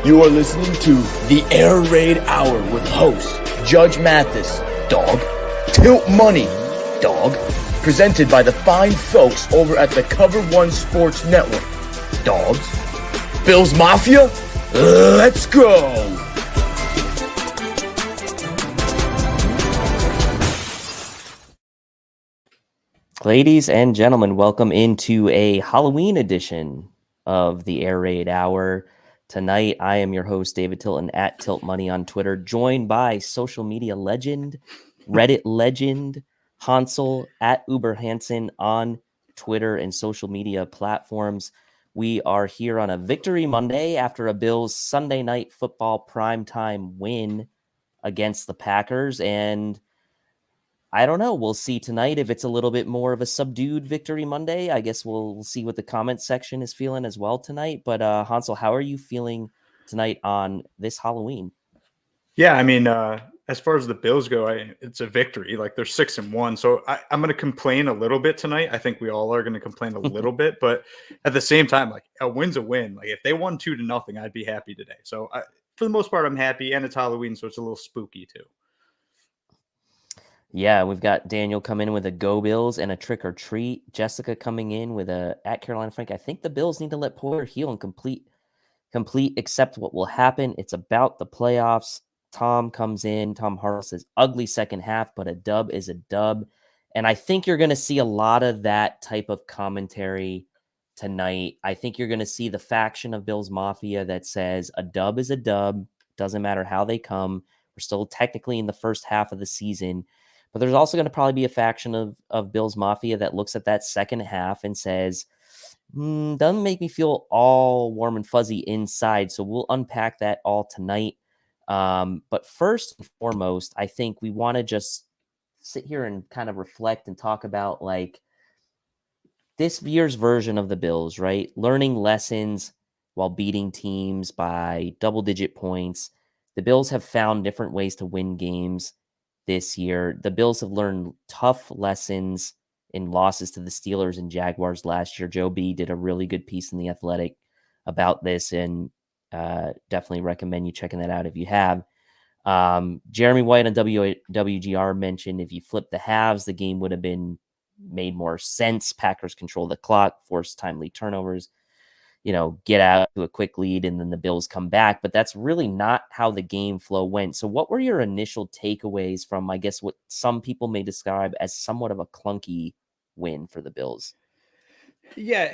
You are listening to the Air Raid Hour with host Judge Mathis, dog, Tilt Money, dog, presented by the fine folks over at the Cover One Sports Network, dogs. Bills Mafia, let's go! Ladies and gentlemen, welcome into a Halloween edition of the Air Raid Hour. Tonight, I am your host, David Tilton, at Tilt Money on Twitter, joined by social media legend, Reddit legend, Hansel, at Uber Hansen on Twitter and social media platforms. We are here on a Victory Monday after a Bills Sunday Night Football primetime win against the Packers, and I don't know. We'll see tonight if it's a little bit more of a subdued Victory Monday. I guess we'll see what the comment section is feeling as well tonight. But Hansel, how are you feeling tonight on this Halloween? Yeah, I mean, as far as the Bills go, it's a victory. Like they're 6-1, so I'm going to complain a little bit tonight. I think we all are going to complain a little bit, but at the same time, like a win's a win. Like if they won 2-0, I'd be happy today. So for the most part, I'm happy, and it's Halloween, so it's a little spooky too. Yeah, we've got Daniel coming in with a Go Bills and a trick or treat. Jessica coming in with a at Carolina Frank. I think the Bills need to let Porter heal and complete accept what will happen. It's about the playoffs. Tom comes in. Tom Harrell says ugly second half, but a dub is a dub. And I think you're going to see a lot of that type of commentary tonight. I think you're going to see the faction of Bills Mafia that says a dub is a dub. Doesn't matter how they come. We're still technically in the first half of the season. But there's also going to probably be a faction of Bills Mafia that looks at that second half and says, doesn't make me feel all warm and fuzzy inside. So we'll unpack that all tonight. But first and foremost, I think we want to just sit here and kind of reflect and talk about like this year's version of the Bills, right? Learning lessons while beating teams by double-digit points. The Bills have found different ways to win games this year. The Bills have learned tough lessons in losses to the Steelers and Jaguars last year. Joe B did a really good piece in The Athletic about this, and definitely recommend you checking that out if you have. Jeremy White on WGR mentioned if you flip the halves, the game would have been made more sense. Packers control the clock, force timely turnovers, get out to a quick lead, and then the Bills come back. But that's really not how the game flow went. So what were your initial takeaways from, I guess, what some people may describe as somewhat of a clunky win for the Bills? Yeah,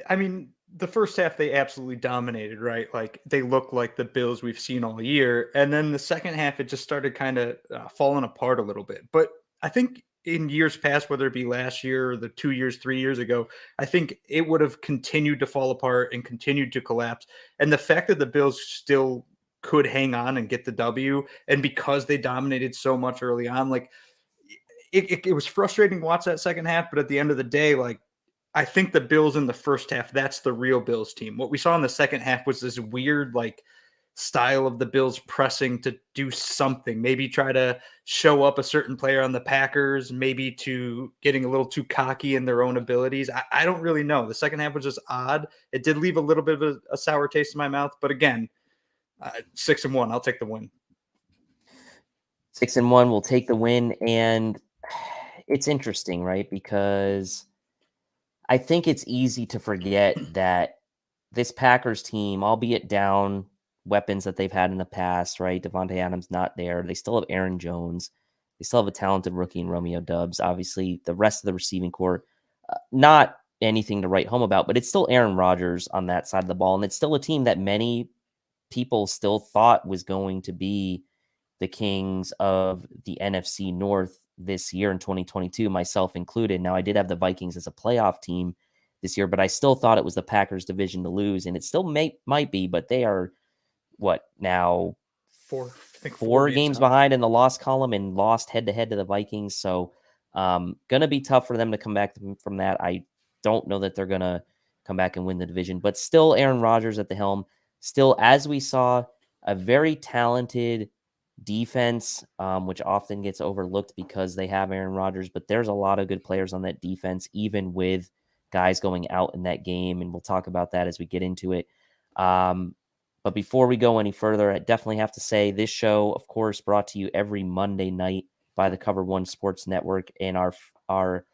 I mean, the first half they absolutely dominated, right? Like they look like the Bills we've seen all year. And then the second half, it just started kind of falling apart a little bit. But I think in years past, whether it be last year or the 2 years, 3 years ago, I think it would have continued to fall apart and continued to collapse. And the fact that the Bills still could hang on and get the W, and because they dominated so much early on, like it was frustrating to watch that second half. But at the end of the day, like I think the Bills in the first half, that's the real Bills team. What we saw in the second half was this weird, like, style of the Bills pressing to do something, maybe try to show up a certain player on the Packers, maybe to getting a little too cocky in their own abilities. I don't really know. The second half was just odd. It did leave a little bit of a sour taste in my mouth, but again, 6-1, I'll take the win. 6-1 will take the win. And it's interesting, right? Because I think it's easy to forget that this Packers team, albeit down weapons that they've had in the past, right? Devontae Adams not there. They still have Aaron Jones. They still have a talented rookie in Romeo Doubs. Obviously, the rest of the receiving core, not anything to write home about, but it's still Aaron Rodgers on that side of the ball. And it's still a team that many people still thought was going to be the kings of the NFC North this year in 2022, myself included. Now, I did have the Vikings as a playoff team this year, but I still thought it was the Packers division to lose, and it still might be, but they are, what, now four games behind in the loss column and lost head-to-head to the Vikings, so going to be tough for them to come back from that. I don't know that they're going to come back and win the division, but still Aaron Rodgers at the helm. Still, as we saw, a very talented defense, which often gets overlooked because they have Aaron Rodgers, but there's a lot of good players on that defense, even with guys going out in that game, and we'll talk about that as we get into it. But before we go any further, I definitely have to say this show, of course, brought to you every Monday night by the Cover One Sports Network and our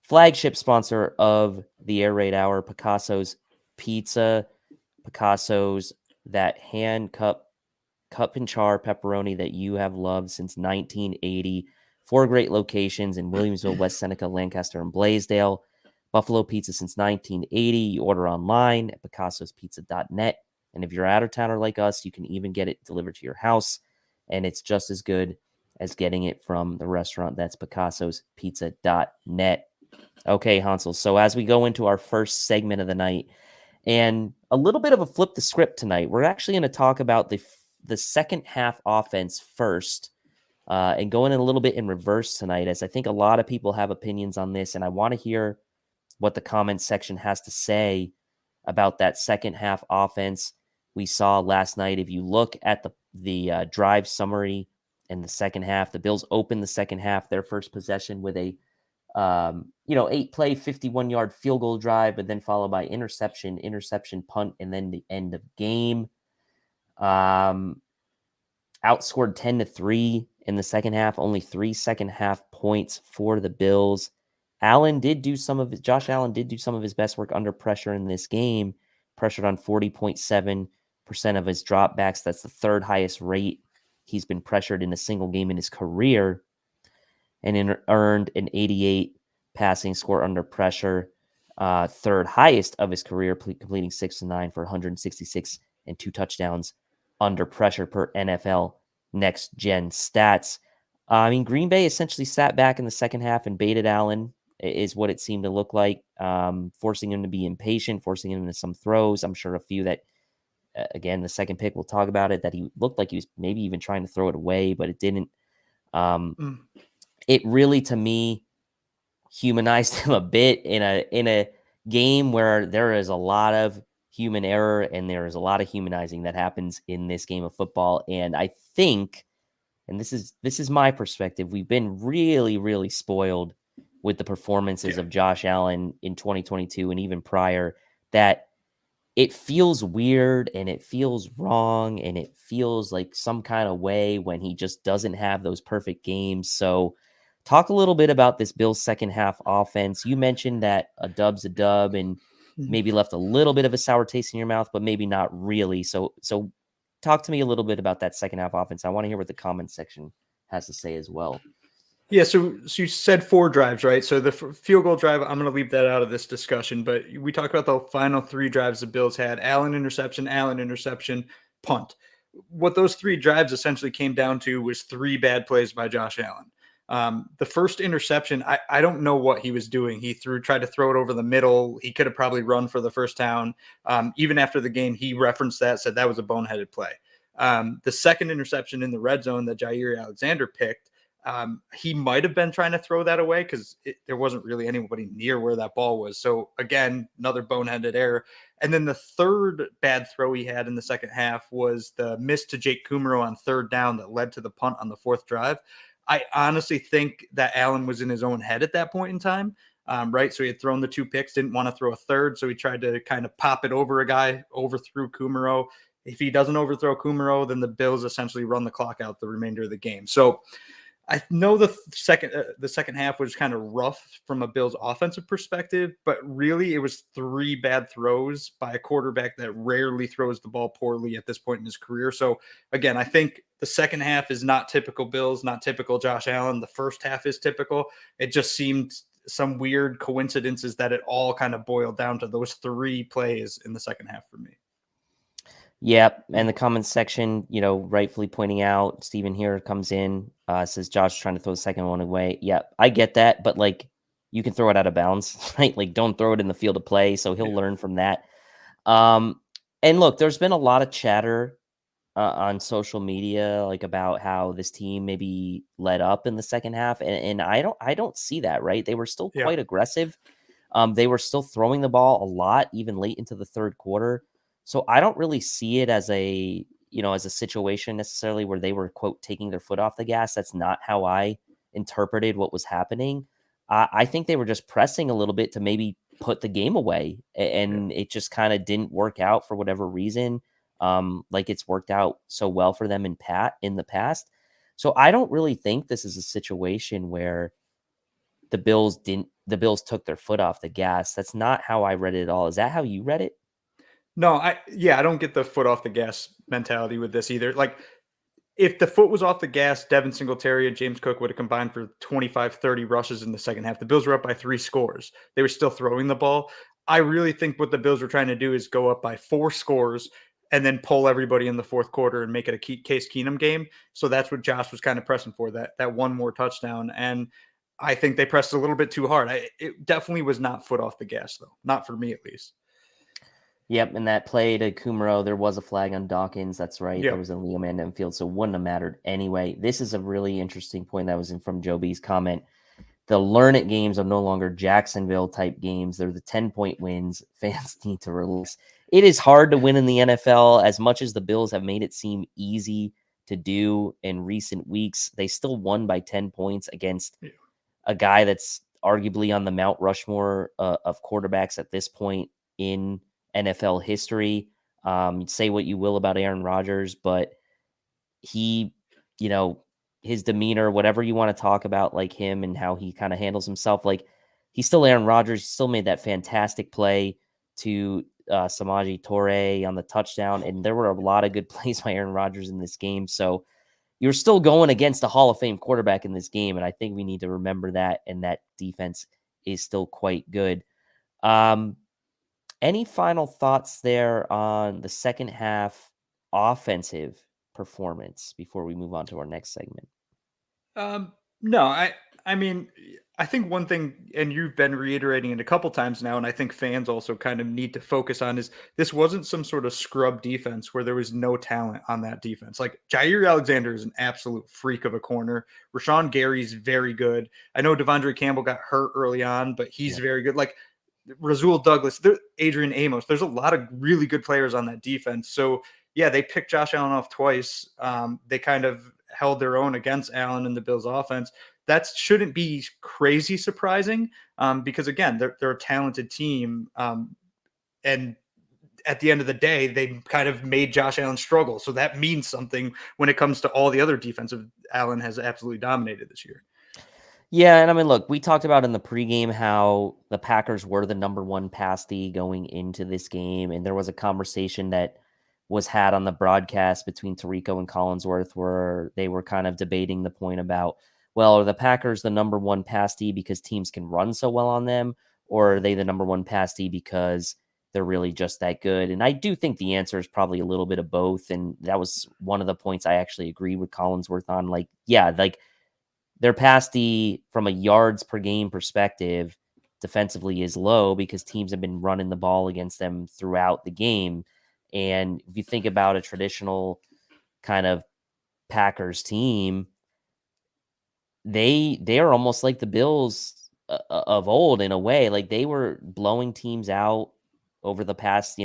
flagship sponsor of the Air Raid Hour, Picasso's Pizza. Picasso's, that hand cup and char pepperoni that you have loved since 1980. 4 great locations in Williamsville, West Seneca, Lancaster, and Blaisdell. Buffalo Pizza since 1980. You order online at picassospizza.net. And if you're out of towner like us, you can even get it delivered to your house. And it's just as good as getting it from the restaurant. That's picassospizza.net. Okay, Hansel. So as we go into our first segment of the night, and a little bit of a flip the script tonight, we're actually going to talk about the second half offense first, and going in a little bit in reverse tonight, as I think a lot of people have opinions on this, and I want to hear what the comment section has to say about that second half offense we saw last night. If you look at the drive summary in the second half, the Bills opened the second half, their first possession with a 8-play, 51-yard field goal drive, but then followed by interception, punt, and then the end of game. Outscored 10-3 in the second half, only 3 second half points for the Bills. Josh Allen did do some of his best work under pressure in this game, pressured on 40.7% of his dropbacks. That's the third highest rate he's been pressured in a single game in his career, and earned an 88 passing score under pressure, third highest of his career, completing 6-9 for 166 and 2 touchdowns under pressure per NFL Next Gen Stats. Green Bay essentially sat back in the second half and baited Allen, is what it seemed to look like, forcing him to be impatient, forcing him into some throws. I'm sure a few that, again, the second pick, we'll talk about it, that he looked like he was maybe even trying to throw it away, but it didn't. It really, to me, humanized him a bit in a game where there is a lot of human error and there is a lot of humanizing that happens in this game of football. And I think, and this is my perspective, we've been really, really spoiled with the performances of Josh Allen in 2022 and even prior, that it feels weird and it feels wrong and it feels like some kind of way when he just doesn't have those perfect games. So talk a little bit about this Bills second half offense. You mentioned that a dub's a dub and maybe left a little bit of a sour taste in your mouth, but maybe not really. So talk to me a little bit about that second half offense. I want to hear what the comment section has to say as well. Yeah, so you said 4 drives, right? So the field goal drive, I'm going to leave that out of this discussion, but we talked about the final 3 drives the Bills had: Allen interception, punt. What those 3 drives essentially came down to was 3 bad plays by Josh Allen. The first interception, I don't know what he was doing. He tried to throw it over the middle. He could have probably run for the first down. Even after the game, he referenced that, said that was a boneheaded play. The second interception in the red zone that Jair Alexander picked, he might have been trying to throw that away because there wasn't really anybody near where that ball was. So again, another boneheaded error. And then the third bad throw he had in the second half was the miss to Jake Kummerow on third down that led to the punt on the 4th drive. I honestly think that Allen was in his own head at that point in time. Right. So he had thrown the 2 picks, didn't want to throw a third. So he tried to kind of pop it over a guy, overthrew Kummerow. If he doesn't overthrow Kummerow, then the Bills essentially run the clock out the remainder of the game. So I know the second half was kind of rough from a Bills offensive perspective, but really it was 3 bad throws by a quarterback that rarely throws the ball poorly at this point in his career. So again, I think the second half is not typical Bills, not typical Josh Allen. The first half is typical. It just seemed some weird coincidences that it all kind of boiled down to those 3 plays in the second half for me. Yep, and the comments section, rightfully pointing out, Steven here comes in, says Josh trying to throw the second one away. Yep, I get that, but you can throw it out of bounds, right? Don't throw it in the field of play, so he'll learn from that. And look, there's been a lot of chatter on social media, about how this team maybe let up in the second half, and I don't see that, right? They were still quite aggressive. They were still throwing the ball a lot, even late into the third quarter. So I don't really see it as a situation necessarily where they were, quote, taking their foot off the gas. That's not how I interpreted what was happening. I think they were just pressing a little bit to maybe put the game away, and it just kind of didn't work out for whatever reason. like it's worked out so well for them in the past. So I don't really think this is a situation where the Bills took their foot off the gas. That's not how I read it at all. Is that how you read it? No, I don't get the foot off the gas mentality with this either. Like, if the foot was off the gas, Devin Singletary and James Cook would have combined for 25, 30 rushes in the second half. The Bills were up by 3 scores. They were still throwing the ball. I really think what the Bills were trying to do is go up by 4 scores and then pull everybody in the fourth quarter and make it a Case Keenum game. So that's what Josh was kind of pressing for, that one more touchdown. And I think they pressed a little bit too hard. It definitely was not foot off the gas, though. Not for me, at least. Yep, and that play to Kumaro, there was a flag on Dawkins. That's right. Yep. There was a Leo Mandan field, so it wouldn't have mattered anyway. This is a really interesting point that was in from Joe B's comment. The learn it games are no longer Jacksonville type games. They're the 10-point wins. Fans need to release. It is hard to win in the NFL. As much as the Bills have made it seem easy to do in recent weeks, they still won by 10 points against a guy that's arguably on the Mount Rushmore of quarterbacks at this point in NFL history. Say what you will about Aaron Rodgers, but he, his demeanor, whatever you want to talk about, like him and how he kind of handles himself, like he's still Aaron Rodgers. He still made that fantastic play to Samaje Toure on the touchdown. And there were a lot of good plays by Aaron Rodgers in this game. So you're still going against a Hall of Fame quarterback in this game. And I think we need to remember that. And that defense is still quite good. Any final thoughts there on the second half offensive performance before we move on to our next segment? No, I mean, I think one thing, and you've been reiterating it a couple times now, and I think fans also kind of need to focus on, is this wasn't some sort of scrub defense where there was no talent on that defense. Like, Jair Alexander is an absolute freak of a corner. Rashawn Gary's very good. I know Devondre Campbell got hurt early on, but he's very good. Like, Rasul Douglas, Adrian Amos. There's a lot of really good players on that defense. So, yeah, they picked Josh Allen off twice. They kind of held their own against Allen and the Bills offense. That shouldn't be crazy surprising because, again, they're a talented team. And at the end of the day, they kind of made Josh Allen struggle. So that means something when it comes to all the other defensive Allen has absolutely dominated this year. Yeah, and I mean, look, we talked about in the pregame how the Packers were the number one pass D going into this game, and there was a conversation that was had on the broadcast between Tirico and Collinsworth where they were kind of debating the point about, well, are the Packers the number one pass D because teams can run so well on them, or are they the number one pass D because they're really just that good? And I do think the answer is probably a little bit of both, and that was one of the points I actually agree with Collinsworth on. Like, yeah, like, their pass D from a yards per game perspective defensively is low because teams have been running the ball against them throughout the game. And if you think about a traditional kind of Packers team, they are almost like the Bills of old in a way. Like, they were blowing teams out over the past,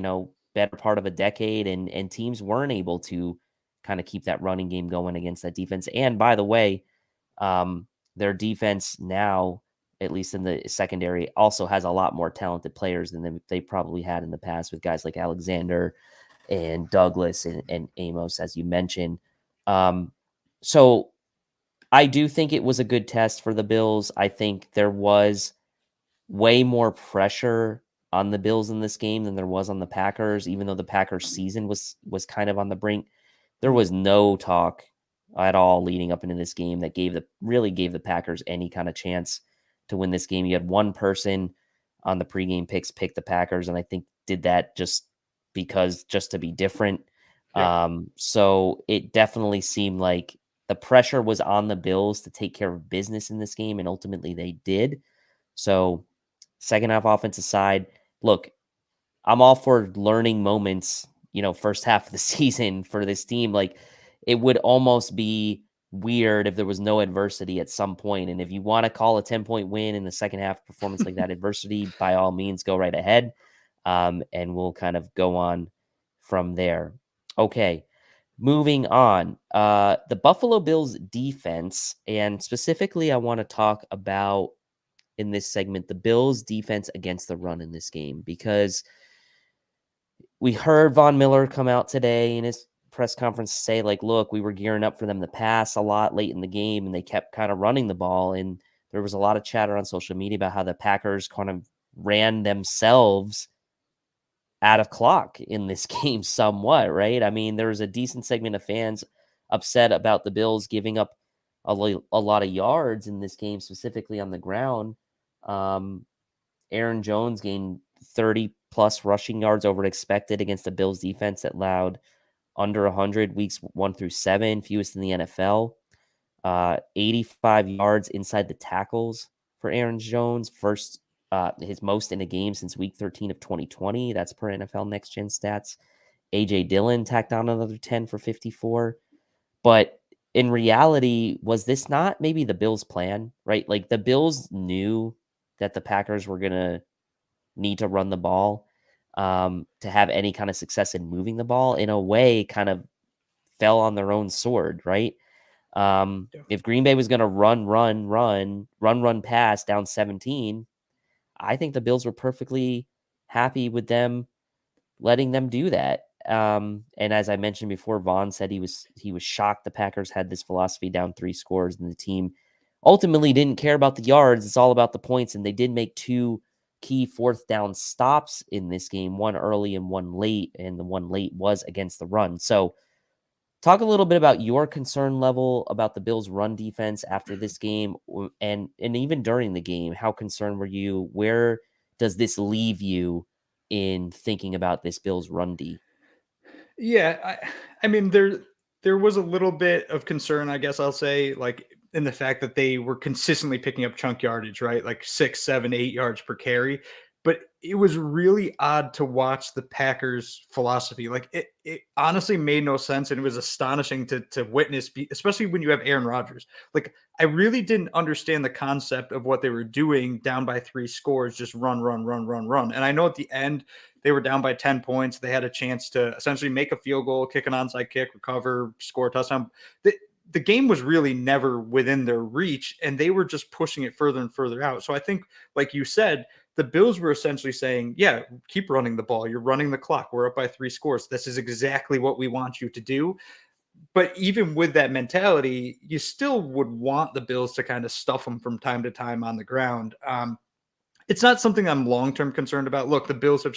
better part of a decade, and teams weren't able to kind of keep that running game going against that defense. And by the way, their defense now, at least in the secondary, also has a lot more talented players than they probably had in the past with guys like Alexander and Douglas and Amos, as you mentioned. So I do think it was a good test for the Bills. I think there was way more pressure on the Bills in this game than there was on the Packers, even though the Packers season was kind of on the brink. There was no talk at all leading up into this game that really gave the Packers any kind of chance to win this game. You had one person on the pregame picks pick the Packers, and I think did that just to be different. Yeah. So it definitely seemed like the pressure was on the Bills to take care of business in this game, and ultimately they did. So second half offensive side, look, I'm all for learning moments, first half of the season for this team. Like, it would almost be weird if there was no adversity at some point. And if you want to call a 10-point win in the second half performance like that adversity, by all means, go right ahead. And we'll kind of go on from there. Okay, moving on. The Buffalo Bills defense, and specifically I want to talk about in this segment, the Bills defense against the run in this game, because we heard Von Miller come out today in his press conference say, like, look, we were gearing up for them to pass a lot late in the game, and they kept kind of running the ball. And there was a lot of chatter on social media about how the Packers kind of ran themselves out of clock in this game somewhat, right? I mean, there was a decent segment of fans upset about the Bills giving up a lot of yards in this game, specifically on the ground. Aaron Jones gained 30 plus rushing yards over expected against the Bills defense that allowed under 100 weeks 1 through 7, fewest in the NFL. 85 yards inside the tackles for Aaron Jones, his most in a game since week 13 of 2020. That's per NFL Next Gen Stats. AJ Dillon tacked on another 10 for 54. But in reality, was this not maybe the Bills' plan, right? Like the Bills knew that the Packers were going to need to run the ball to have any kind of success in moving the ball. In a way, kind of fell on their own sword, right? If Green Bay was going to run, pass down 17, I think the Bills were perfectly happy with them letting them do that. And as I mentioned before, Vaughn said he was shocked the Packers had this philosophy down 3 scores, and the team ultimately didn't care about the yards. It's all about the points, and they did make 2 key 4th down stops in this game, one early and one late, and the one late was against the run. So talk a little bit about your concern level about the Bills' run defense after this game, and even during the game. How concerned were you? Where does this leave you in thinking about this Bills run D? Yeah, I mean there was a little bit of concern, I guess I'll say, like in the fact that they were consistently picking up chunk yardage, right? Like 6, 7, 8 yards per carry. But it was really odd to watch the Packers philosophy. Like it honestly made no sense. And it was astonishing to witness, especially when you have Aaron Rodgers. Like I really didn't understand the concept of what they were doing down by 3 scores, just run, run, run, run, run. And I know at the end, they were down by 10 points. They had a chance to essentially make a field goal, kick an onside kick, recover, score a touchdown. The game was really never within their reach, and they were just pushing it further and further out. So I think, like you said, the Bills were essentially saying, yeah, keep running the ball. You're running the clock. We're up by 3 scores. This is exactly what we want you to do. But even with that mentality, you still would want the Bills to kind of stuff them from time to time on the ground. It's not something I'm long-term concerned about. Look, the Bills have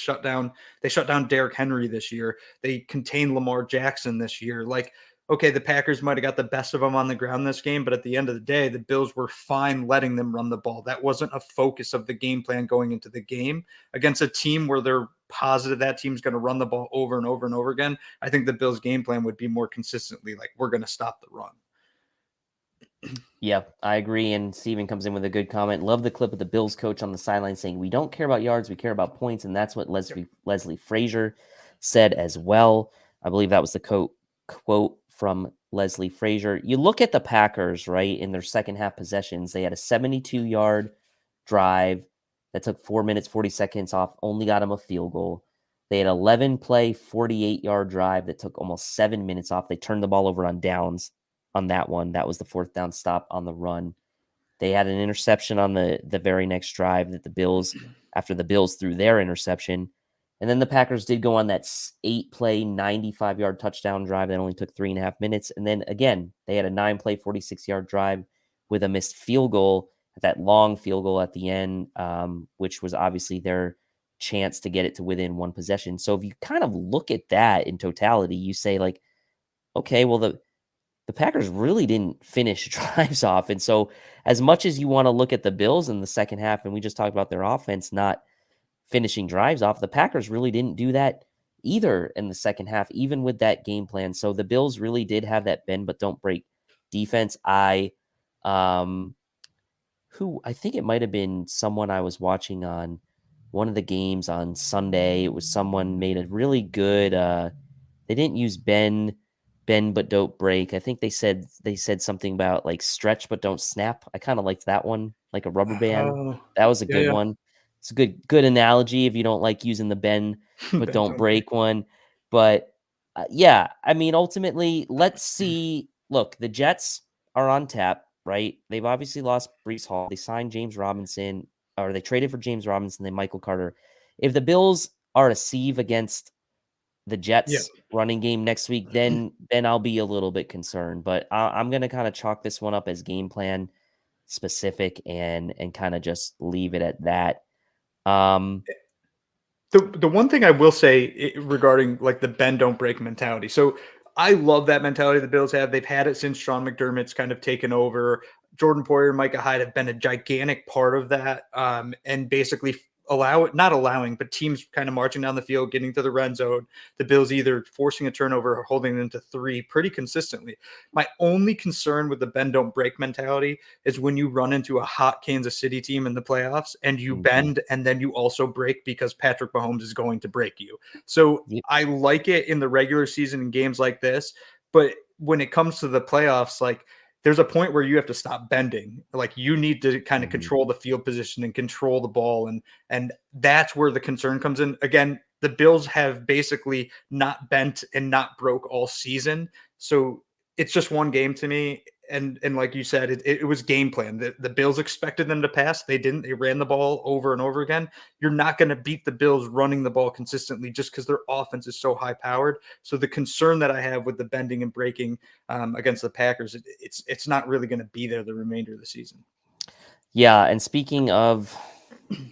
they shut down Derrick Henry this year. They contained Lamar Jackson this year. Like, okay, the Packers might have got the best of them on the ground this game, but at the end of the day, the Bills were fine letting them run the ball. That wasn't a focus of the game plan going into the game against a team where they're positive that team's going to run the ball over and over and over again. I think the Bills' game plan would be more consistently like, we're going to stop the run. Yeah, I agree. And Steven comes in with a good comment. Love the clip of the Bills coach on the sideline saying, "We don't care about yards, we care about points." And that's what Leslie Frazier said as well. I believe that was the quote from Leslie Frazier. You look at the Packers, right, in their second half possessions, they had a 72-yard drive that took 4 minutes, 40 seconds off, only got them a field goal. They had 11 play, 48-yard drive that took almost 7 minutes off. They turned the ball over on downs on that one. That was the 4th down stop on the run. They had an interception on the very next drive that the Bills, after the Bills threw their interception. And then the Packers did go on that 8-play, 95-yard touchdown drive that only took 3.5 minutes. And then again, they had a 9-play, 46-yard drive with a missed field goal, that long field goal at the end, which was obviously their chance to get it to within 1 possession. So if you kind of look at that in totality, you say like, okay, well, the Packers really didn't finish drives off. And so as much as you want to look at the Bills in the second half, and we just talked about their offense not finishing drives off, the Packers really didn't do that either in the second half, even with that game plan. So the Bills really did have that bend but don't break defense. I think it might have been someone I was watching on one of the games on Sunday. It was someone made a really good they didn't use bend but don't break. I think they said something about like stretch but don't snap. I kind of liked that one, like a rubber band. Oh, That was a good yeah. one. It's a good analogy if you don't like using the bend but Bend, don't don't break. break one. But yeah, I mean, ultimately, let's see. Look, the Jets are on tap, right? They've obviously lost Brees Hall. They signed James Robinson, or they traded for James Robinson and Michael Carter. If the Bills are a sieve against the Yeah. Jets running game next week, then I'll be a little bit concerned. But I'm going to kind of chalk this one up as game plan specific and kind of just leave it at that. The one thing I will say regarding like the bend don't break mentality. So I love that mentality the Bills have. They've had it since Sean McDermott's kind of taken over. Jordan Poyer and Micah Hyde have been a gigantic part of that, and basically not allowing, but teams kind of marching down the field, getting to the red zone. The Bills either forcing a turnover or holding them to 3 pretty consistently. My only concern with the bend don't break mentality is when you run into a hot Kansas City team in the playoffs and you bend and then you also break because Patrick Mahomes is going to break you. So Yep. I like it in the regular season in games like this, but when it comes to the playoffs, like there's a point where you have to stop bending. Like you need to kind of control the field position and control the ball, and that's where the concern comes in. Again, the Bills have basically not bent and not broke all season, so it's just one game to me. And like you said, it was game plan. The Bills expected them to pass. They didn't. They ran the ball over and over again. You're not going to beat the Bills running the ball consistently just because their offense is so high powered. So the concern that I have with the bending and breaking against the Packers, it's not really going to be there the remainder of the season. Yeah, and speaking of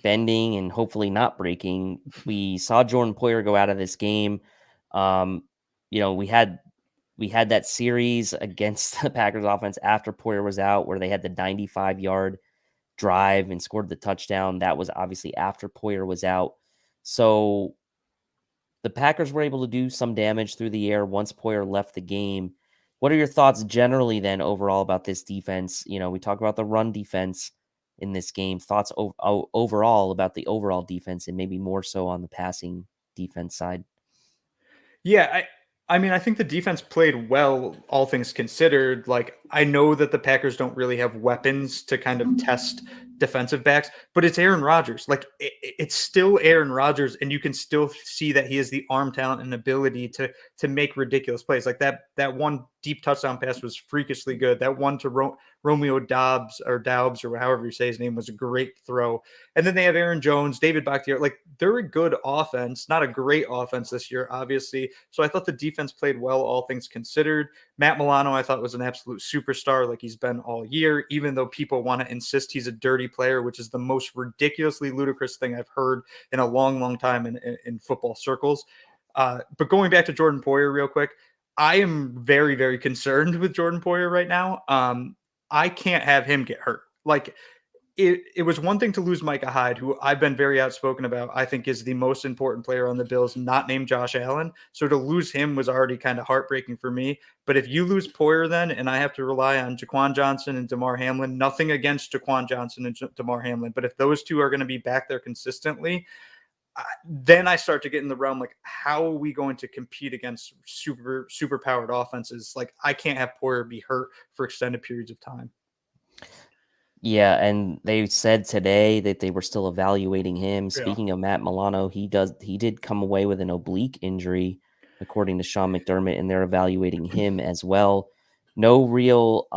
bending and hopefully not breaking, we saw Jordan Poyer go out of this game. We had that series against the Packers offense after Poyer was out where they had the 95-yard drive and scored the touchdown. That was obviously after Poyer was out. So the Packers were able to do some damage through the air once Poyer left the game. What are your thoughts generally then overall about this defense? We talk about the run defense in this game. Thoughts overall about the overall defense and maybe more so on the passing defense side? Yeah, I mean, I think the defense played well, all things considered. Like, I know that the Packers don't really have weapons to kind of test defensive backs, but it's Aaron Rodgers. Like, it's still Aaron Rodgers, and you can still see that he has the arm talent and ability to make ridiculous plays. Like that one deep touchdown pass was freakishly good. That one to Romeo Dobbs or however you say his name was a great throw. And then they have Aaron Jones, David Bakhtiari. Like they're a good offense, not a great offense this year, obviously. So I thought the defense played well, all things considered. Matt Milano, I thought was an absolute superstar, like he's been all year, even though people want to insist he's a dirty player, which is the most ridiculously ludicrous thing I've heard in a long, long time in football circles. But going back to Jordan Poyer real quick, I am very, very concerned with Jordan Poyer right now. I can't have him get hurt. Like it was one thing to lose Micah Hyde, who I've been very outspoken about. I think is the most important player on the Bills, not named Josh Allen. So to lose him was already kind of heartbreaking for me. But if you lose Poyer then, and I have to rely on Jaquan Johnson and Damar Hamlin, nothing against Jaquan Johnson and Damar Hamlin, but if those two are going to be back there consistently, then I start to get in the realm like, how are we going to compete against super powered offenses? Like I can't have Poyer be hurt for extended periods of time. Yeah, and they said today that they were still evaluating him. Yeah. Speaking of Matt Milano, he did come away with an oblique injury, according to Sean McDermott, and they're evaluating him as well. No real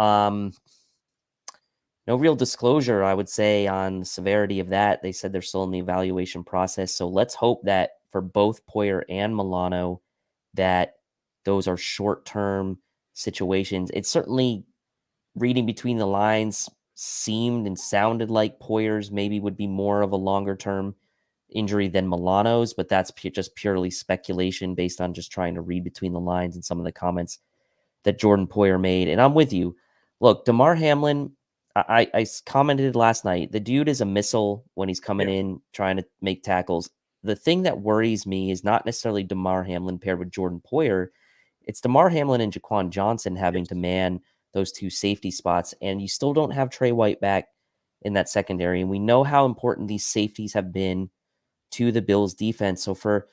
disclosure, I would say, on the severity of that. They said they're still in the evaluation process. So let's hope that for both Poyer and Milano, that those are short-term situations. It's certainly, reading between the lines, seemed and sounded like Poyer's maybe would be more of a longer term injury than Milano's, but that's just purely speculation based on just trying to read between the lines and some of the comments that Jordan Poyer made. And I'm with you. Look, Damar Hamlin, I commented last night, the dude is a missile when he's coming in trying to make tackles. The thing that worries me is not necessarily Damar Hamlin paired with Jordan Poyer. It's Damar Hamlin and Jaquan Johnson having to man those two safety spots, and you still don't have Trey White back in that secondary. And we know how important these safeties have been to the Bills defense. So for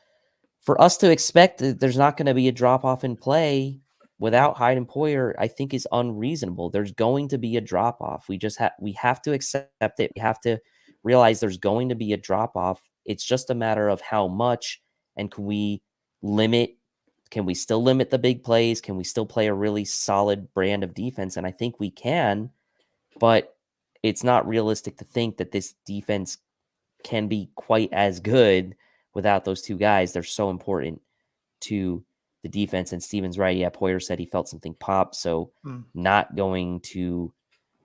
us to expect that there's not going to be a drop off in play without Hyde and Poyer, I think is unreasonable. There's going to be a drop off. We have to accept it. We have to realize there's going to be a drop off. It's just a matter of how much, and can we still limit the big plays? Can we still play a really solid brand of defense? And I think we can, but it's not realistic to think that this defense can be quite as good without those two guys. They're so important. to the defense. And Steven's right. Yeah, Poyer said he felt something pop. So not going to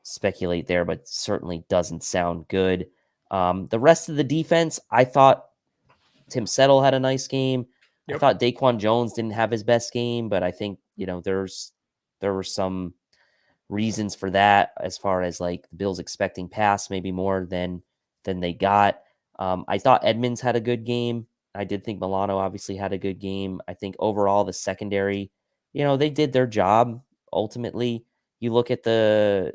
speculate there, but certainly doesn't sound good. The rest of the defense, I thought Tim Settle had a nice game. Yep. I thought Daquan Jones didn't have his best game, but I think, there were some reasons for that as far as like the Bills expecting pass maybe more than they got. I thought Edmonds had a good game. I did think Milano obviously had a good game. I think overall the secondary, they did their job ultimately. You look at the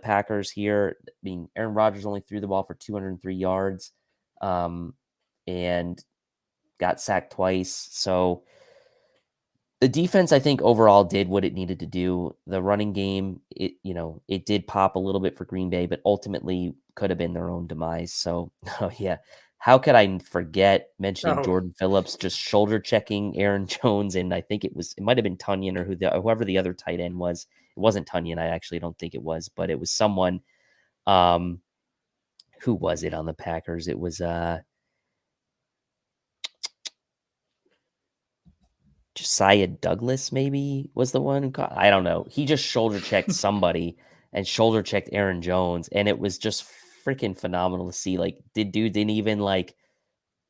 Packers here. I mean, Aaron Rodgers only threw the ball for 203 yards, and got sacked twice. So the defense, I think, overall did what it needed to do. The running game, it did pop a little bit for Green Bay, but ultimately could have been their own demise. So, oh yeah, how could I forget mentioning Jordan Phillips just shoulder checking Aaron Jones? And I think it might have been Tunyon or whoever the other tight end was. It wasn't Tunyon. I actually don't think it was, but it was someone. Who was it on the Packers? It was Josiah Douglas maybe was the one. I don't know. He just shoulder checked somebody and shoulder checked Aaron Jones, and it was just freaking phenomenal to see. Like, dude didn't even like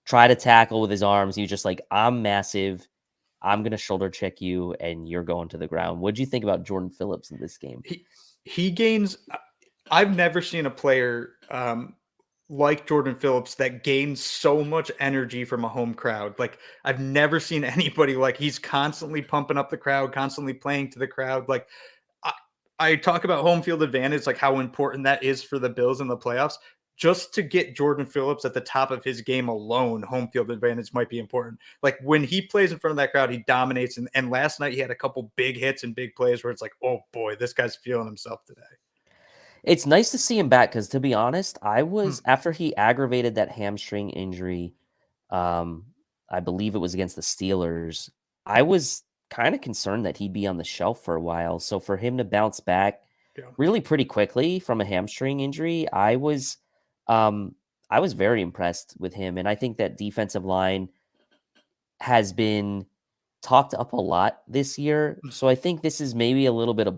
try to tackle with his arms. He was just like, I'm massive. I'm gonna shoulder check you, and you're going to the ground. What'd you think about Jordan Phillips in this game? He gains. I've never seen a player like Jordan Phillips that gains so much energy from a home crowd. Like, I've never seen anybody like he's constantly pumping up the crowd, constantly playing to the crowd. Like, I talk about home field advantage, like how important that is for the Bills in the playoffs. Just to get Jordan Phillips at the top of his game alone, home field advantage might be important. Like, when he plays in front of that crowd, he dominates. And last night he had a couple big hits and big plays where it's like, oh boy, this guy's feeling himself today. It's nice to see him back because, to be honest, I was after he aggravated that hamstring injury. I believe it was against the Steelers. I was kind of concerned that he'd be on the shelf for a while. So for him to bounce back really pretty quickly from a hamstring injury, I was very impressed with him, and I think that defensive line has been talked up a lot this year. So I think this is maybe a little bit of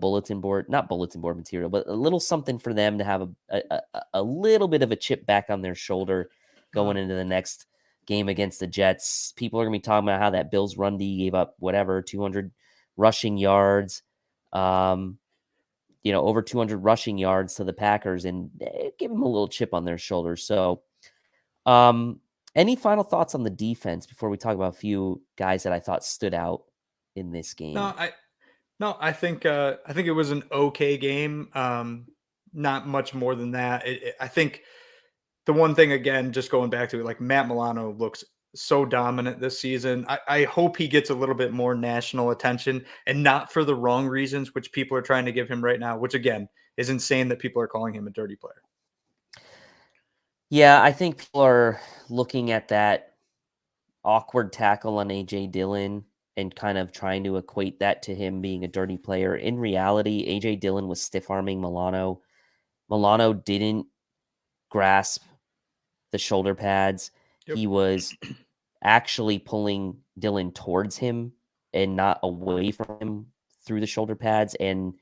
not bulletin board material, but a little something for them to have a little bit of a chip back on their shoulder going into the next game against the Jets. People are going to be talking about how that Bills run D gave up 200 rushing yards, over 200 rushing yards to the Packers, and give them a little chip on their shoulder. So, any final thoughts on the defense before we talk about a few guys that I thought stood out in this game? I think it was an okay game. Not much more than that. I think the one thing, again, just going back to it, like, Matt Milano looks so dominant this season. I hope he gets a little bit more national attention, and not for the wrong reasons, which people are trying to give him right now, which again is insane that people are calling him a dirty player. Yeah, I think people are looking at that awkward tackle on AJ Dillon and kind of trying to equate that to him being a dirty player. In reality, AJ Dillon was stiff arming Milano. Milano didn't grasp the shoulder pads. Yep. He was actually pulling Dillon towards him and not away from him through the shoulder pads. And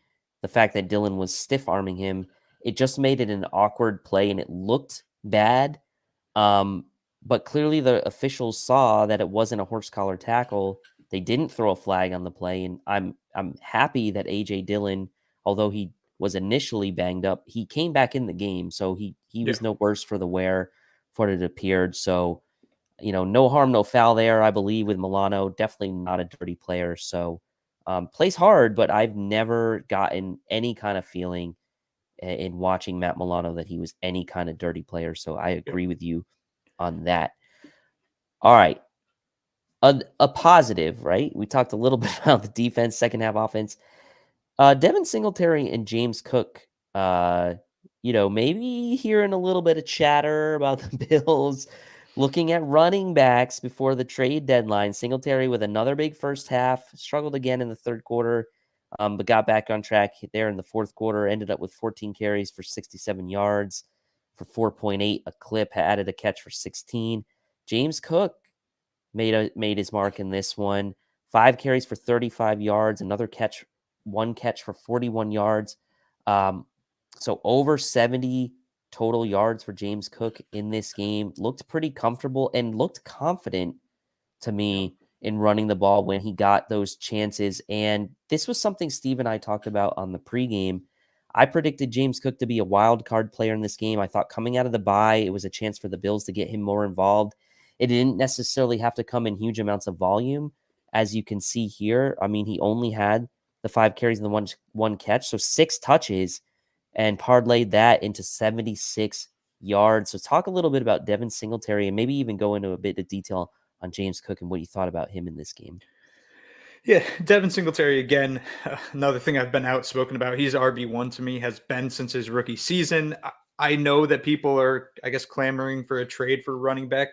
the fact that Dillon was stiff arming him, it just made it an awkward play, and it looked bad. But clearly the officials saw that it wasn't a horse collar tackle. They didn't throw a flag on the play, and I'm happy that AJ Dillon, although he was initially banged up, he came back in the game, so he was no worse for the wear for what it appeared. So, no harm, no foul there, I believe, with Milano. Definitely not a dirty player. So, plays hard, but I've never gotten any kind of feeling in watching Matt Milano that he was any kind of dirty player. So I agree with you on that. All right. A positive, right? We talked a little bit about the defense, second half offense. Devin Singletary and James Cook, maybe hearing a little bit of chatter about the Bills looking at running backs before the trade deadline. Singletary with another big first half, struggled again in the third quarter, but got back on track there in the fourth quarter, ended up with 14 carries for 67 yards for 4.8 a clip, added a catch for 16. James Cook, made his mark in this one. 5 carries for 35 yards, one catch for 41 yards. So over 70 total yards for James Cook in this game. Looked pretty comfortable and looked confident to me in running the ball when he got those chances. And this was something Steve and I talked about on the pregame. I predicted James Cook to be a wild card player in this game. I thought coming out of the bye, it was a chance for the Bills to get him more involved. It didn't necessarily have to come in huge amounts of volume, as you can see here. I mean, he only had the 5 carries and the one catch, so 6 touches, and parlayed that into 76 yards. So talk a little bit about Devin Singletary and maybe even go into a bit of detail on James Cook and what you thought about him in this game. Yeah, Devin Singletary, again, another thing I've been outspoken about. He's RB1 to me, has been since his rookie season. I know that people are, I guess, clamoring for a trade for running back.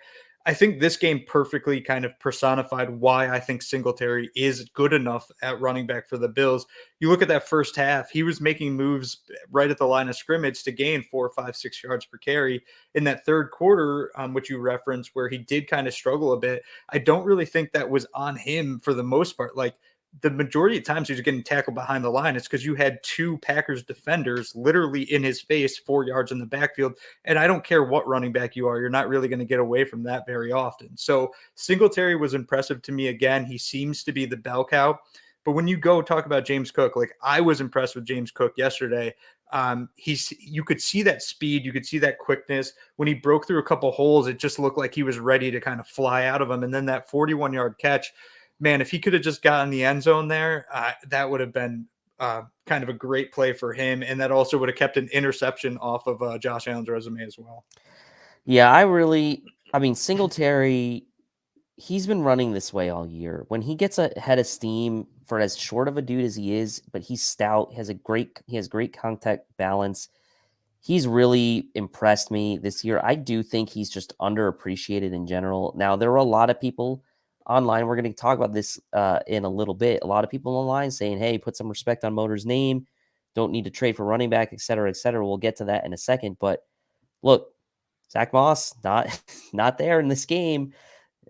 I think this game perfectly kind of personified why I think Singletary is good enough at running back for the Bills. You look at that first half, he was making moves right at the line of scrimmage to gain 4, 5, 6 yards per carry. In that third quarter, which you referenced, where he did kind of struggle a bit, I don't really think that was on him for the most part. Like, the majority of times he was getting tackled behind the line, it's because you had 2 Packers defenders literally in his face, 4 yards in the backfield. And I don't care what running back you are, you're not really going to get away from that very often. So Singletary was impressive to me. Again, he seems to be the bell cow. But when you go talk about James Cook, like, I was impressed with James Cook yesterday. You could see that speed, you could see that quickness. When he broke through a couple holes, it just looked like he was ready to kind of fly out of them. And then that 41-yard catch, man, if he could have just gotten the end zone there, that would have been kind of a great play for him. And that also would have kept an interception off of Josh Allen's resume as well. Yeah, I mean, Singletary, he's been running this way all year. When he gets a head of steam, for as short of a dude as he is, but he's stout, he has great contact balance. He's really impressed me this year. I do think he's just underappreciated in general. Now, there were a lot of people online. We're going to talk about this in a little bit. A lot of people online saying, hey, put some respect on Motor's name. Don't need to trade for running back, et cetera, et cetera. We'll get to that in a second. But look, Zach Moss, not there in this game.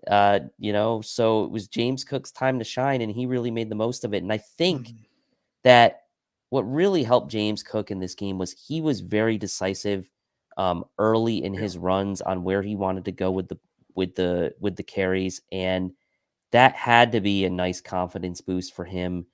So it was James Cook's time to shine, and he really made the most of it. And I think that what really helped James Cook in this game was he was very decisive early in his runs on where he wanted to go with the carries, and that had to be a nice confidence boost for him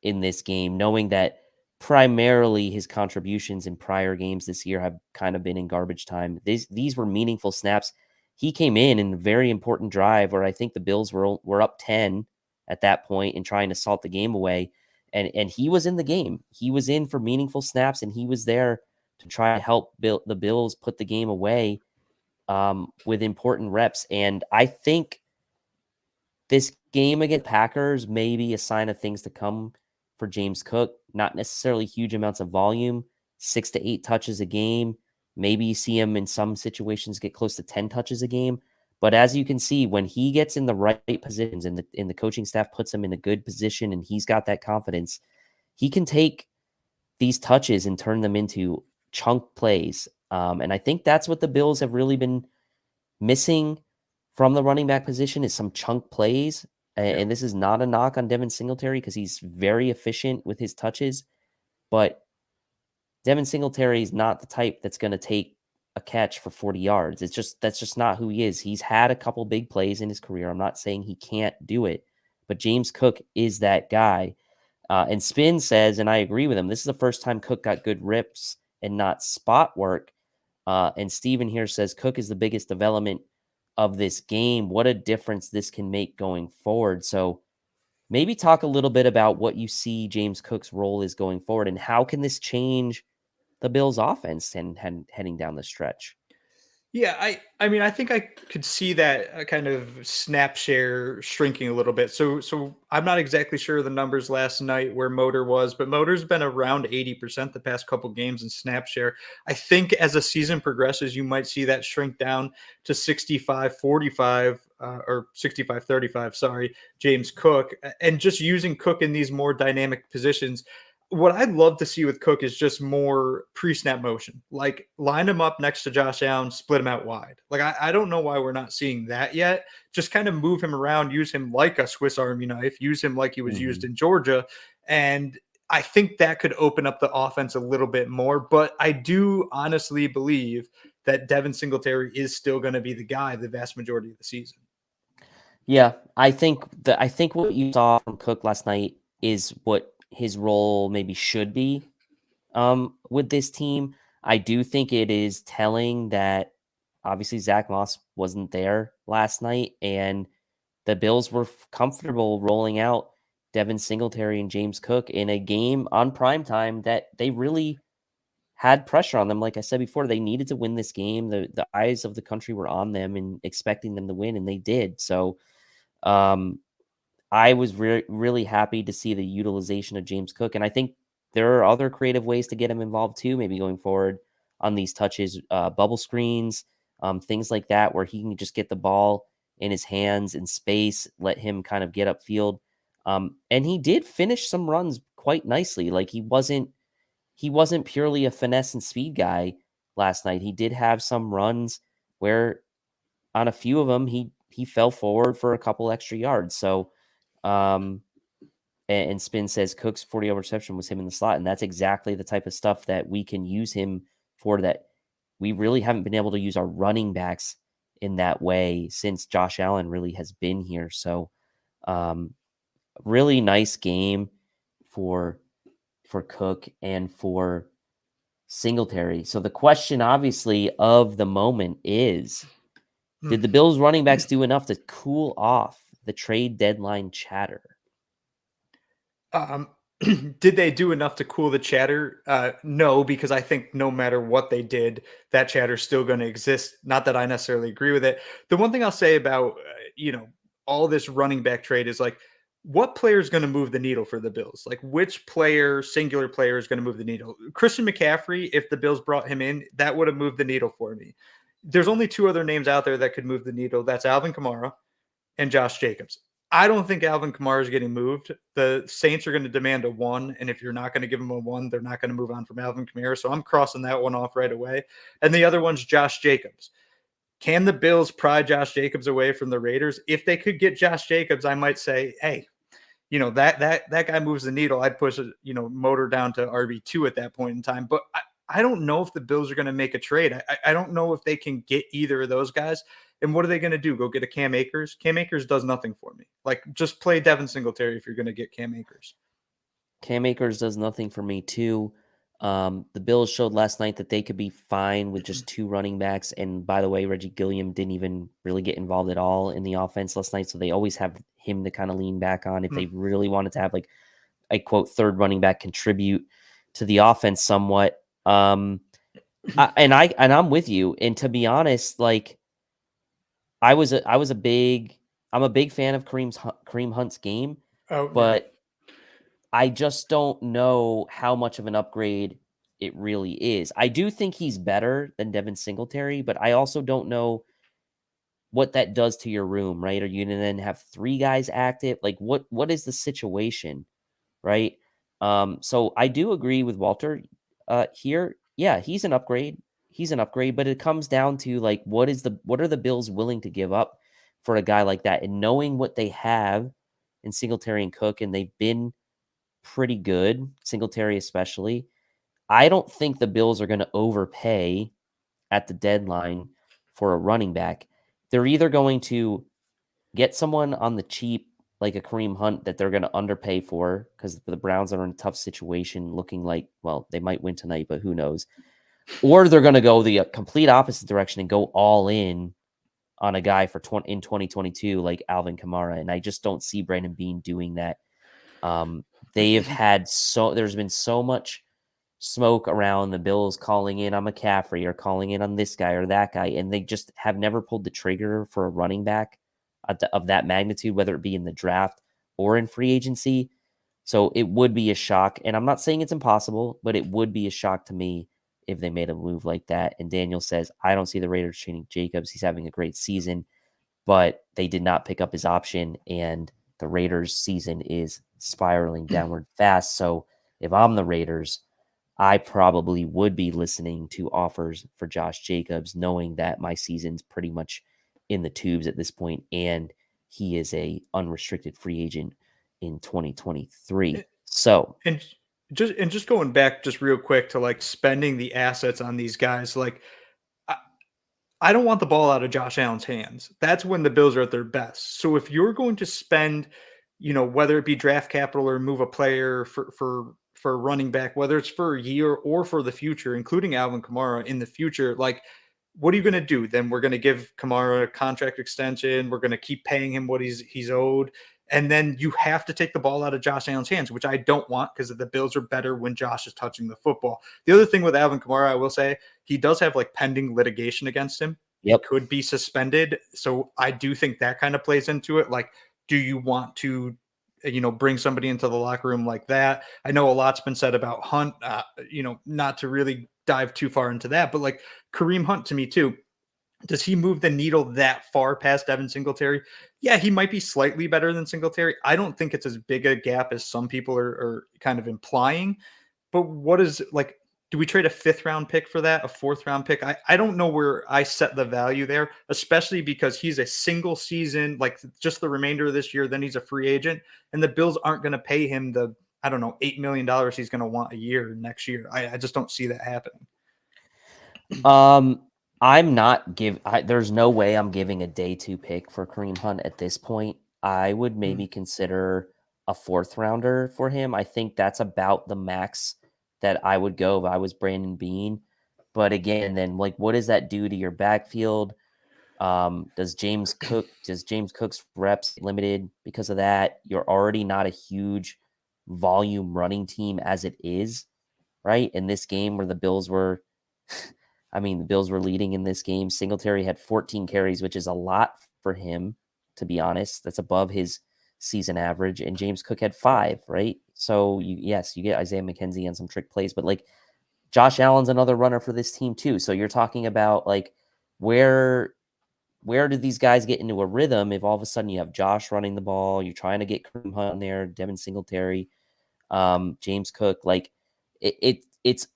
in this game, knowing that primarily his contributions in prior games this year have kind of been in garbage time. These were meaningful snaps. He came in a very important drive where I think the Bills were up 10 at that point and trying to salt the game away. And he was in the game. He was in for meaningful snaps, and he was there to try to help the Bills put the game away with important reps. And I think this game against Packers may be a sign of things to come for James Cook. Not necessarily huge amounts of volume, 6 to 8 touches a game. Maybe you see him in some situations get close to 10 touches a game. But as you can see, when he gets in the right positions and the coaching staff puts him in a good position and he's got that confidence, he can take these touches and turn them into chunk plays. And I think that's what the Bills have really been missing from the running back position, is some chunk plays. And this is not a knock on Devin Singletary because he's very efficient with his touches. But Devin Singletary is not the type that's going to take a catch for 40 yards. That's just not who he is. He's had a couple big plays in his career. I'm not saying he can't do it, but James Cook is that guy. And Spin says, and I agree with him, this is the first time Cook got good rips and not spot work. And Steven here says Cook is the biggest development of this game. What a difference this can make going forward. So maybe talk a little bit about what you see James Cook's role is going forward, and how can this change the Bills' offense and heading down the stretch. Yeah, I mean, I think I could see that kind of snap share shrinking a little bit. So I'm not exactly sure of the numbers last night where Motor was, but Motor's been around 80% the past couple games in snap share. I think as the season progresses, you might see that shrink down to 65-45 or 65-35, sorry, James Cook. And just using Cook in these more dynamic positions, what I'd love to see with Cook is just more pre-snap motion. Like line him up next to Josh Allen, split him out wide. Like I don't know why we're not seeing that yet. Just kind of move him around, use him like a Swiss Army knife, use him like he was used in Georgia. And I think that could open up the offense a little bit more. But I do honestly believe that Devin Singletary is still going to be the guy the vast majority of the season. Yeah, I think what you saw from Cook last night is what his role maybe should be with this team. I do think it is telling that obviously Zach Moss wasn't there last night, and the Bills were comfortable rolling out Devin Singletary and James Cook in a game on primetime that they really had pressure on them. Like I said before, they needed to win this game. The eyes of the country were on them and expecting them to win, and they did. So I was really happy to see the utilization of James Cook. And I think there are other creative ways to get him involved too, maybe going forward on these touches, bubble screens, things like that, where he can just get the ball in his hands in space, let him kind of get upfield. And he did finish some runs quite nicely. Like he wasn't purely a finesse and speed guy last night. He did have some runs where on a few of them, he fell forward for a couple extra yards. So, and Spin says Cook's 40-yard reception was him in the slot, and that's exactly the type of stuff that we can use him for. That we really haven't been able to use our running backs in that way since Josh Allen really has been here. So, really nice game for Cook and for Singletary. So the question, obviously, of the moment is, did the Bills running backs do enough to cool off the trade deadline chatter? Did they do enough to cool the chatter? No, because I think no matter what they did, that chatter is still going to exist. Not that I necessarily agree with it. The one thing I'll say about, all this running back trade is like, what player is going to move the needle for the Bills? Like which player, singular player is going to move the needle? Christian McCaffrey, if the Bills brought him in, that would have moved the needle for me. There's only two other names out there that could move the needle. That's Alvin Kamara and Josh Jacobs. I don't think Alvin Kamara is getting moved. The Saints are going to demand a 1, and if you're not going to give them a 1, they're not going to move on from Alvin Kamara. So I'm crossing that one off right away. And the other one's Josh Jacobs. Can the Bills pry Josh Jacobs away from the Raiders? If they could get Josh Jacobs, I might say, hey, that guy moves the needle. I'd push it, motor down to RB2 at that point in time. But I don't know if the Bills are going to make a trade. I don't know if they can get either of those guys. And what are they going to do? Go get a Cam Akers? Cam Akers does nothing for me. Like, just play Devin Singletary if you're going to get Cam Akers. Cam Akers does nothing for me too. The Bills showed last night that they could be fine with just 2 running backs. And by the way, Reggie Gilliam didn't even really get involved at all in the offense last night. So they always have him to kind of lean back on if they really wanted to have like a quote third running back contribute to the offense somewhat. I'm with you. And to be honest, like I'm a big fan of Kareem Hunt's game, but I just don't know how much of an upgrade it really is. I do think he's better than Devin Singletary, but I also don't know what that does to your room, right? Are you going to then have 3 guys active? Like what is the situation, right? So I do agree with Walter here. Yeah, he's an upgrade. But it comes down to like what are the Bills willing to give up for a guy like that? And knowing what they have in Singletary and Cook, and they've been pretty good, Singletary especially. I don't think the Bills are going to overpay at the deadline for a running back. They're either going to get someone on the cheap, like a Kareem Hunt, that they're going to underpay for because the Browns are in a tough situation, looking like, well, they might win tonight, but who knows? Or they're going to go the complete opposite direction and go all in on a guy in 2022 like Alvin Kamara. And I just don't see Brandon Beane doing that. They have had there's been so much smoke around the Bills calling in on McCaffrey or calling in on this guy or that guy, and they just have never pulled the trigger for a running back of that magnitude, whether it be in the draft or in free agency. So it would be a shock, and I'm not saying it's impossible, but it would be a shock to me if they made a move like that. And Daniel says, I don't see the Raiders trading Jacobs. He's having a great season, but they did not pick up his option, and the Raiders season is spiraling downward fast. So if I'm the Raiders, I probably would be listening to offers for Josh Jacobs, knowing that my season's pretty much in the tubes at this point, and he is a unrestricted free agent in 2023. So, And just going back just real quick to like spending the assets on these guys, like I don't want the ball out of Josh Allen's hands. That's when the Bills are at their best. So if you're going to spend, whether it be draft capital or move a player for a running back, whether it's for a year or for the future, including Alvin Kamara in the future, like what are you going to do? Then we're going to give Kamara a contract extension. We're going to keep paying him what he's owed. And then you have to take the ball out of Josh Allen's hands, which I don't want because the Bills are better when Josh is touching the football. The other thing with Alvin Kamara, I will say, he does have like pending litigation against him. yep. He could be suspended. So I do think that kind of plays into it. Like, do you want to, bring somebody into the locker room like that? I know a lot's been said about Hunt, not to really dive too far into that, but like Kareem Hunt to me too. Does he move the needle that far past Devin Singletary? Yeah, he might be slightly better than Singletary. I don't think it's as big a gap as some people are kind of implying. But what is like, do we trade a 5th-round pick for that, a 4th-round pick? I don't know where I set the value there, especially because he's a single season, like just the remainder of this year, then he's a free agent, and the Bills aren't going to pay him the, I don't know, $8 million he's going to want a year next year. I just don't see that happening. I'm not there's no way I'm giving a day 2 pick for Kareem Hunt at this point. I would maybe consider a 4th rounder for him. I think that's about the max that I would go if I was Brandon Beane. But again, then like what does that do to your backfield? Does James Cook's reps limited because of that? You're already not a huge volume running team as it is, right? In this game where the Bills were the Bills were leading in this game. Singletary had 14 carries, which is a lot for him, to be honest. That's above his season average. And James Cook had 5, right? So, you get Isaiah McKenzie on some trick plays, but like Josh Allen's another runner for this team too. So you're talking about like where do these guys get into a rhythm if all of a sudden you have Josh running the ball, you're trying to get Kareem Hunt in there, Devin Singletary, James Cook, like it's